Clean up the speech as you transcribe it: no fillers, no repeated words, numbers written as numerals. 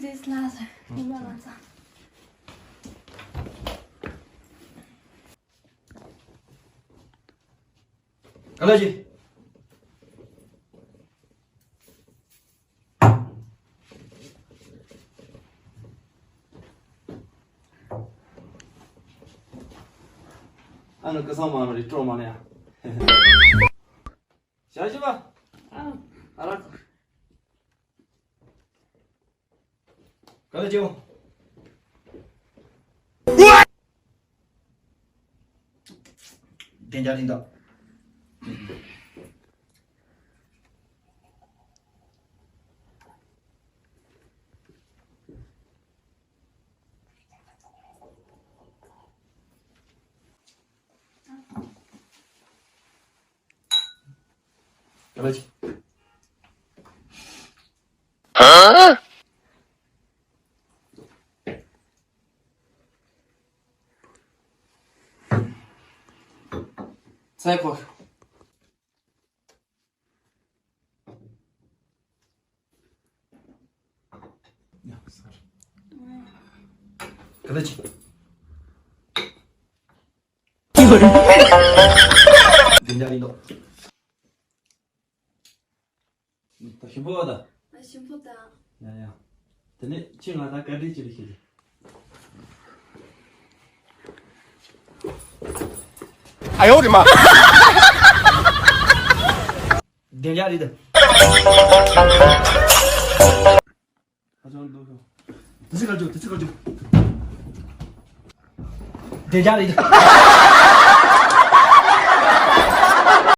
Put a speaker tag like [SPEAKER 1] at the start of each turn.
[SPEAKER 1] здесь надо. Не надо.
[SPEAKER 2] 갈라지. 안을 그 사람 우리 좀 안해. 자지 마. 알아. 갈라지. 된장인다. 갈라지. 사이코. 야, 살. 갈라지. 된장인다. 더 힘보다.
[SPEAKER 1] 나 심보다.
[SPEAKER 2] 야야. 근데 지금 하다 갈리지 이렇게.
[SPEAKER 3] 아유 우리 마.
[SPEAKER 2] 된장이다. 가져온 너. 드셔 가지고. 된장이다.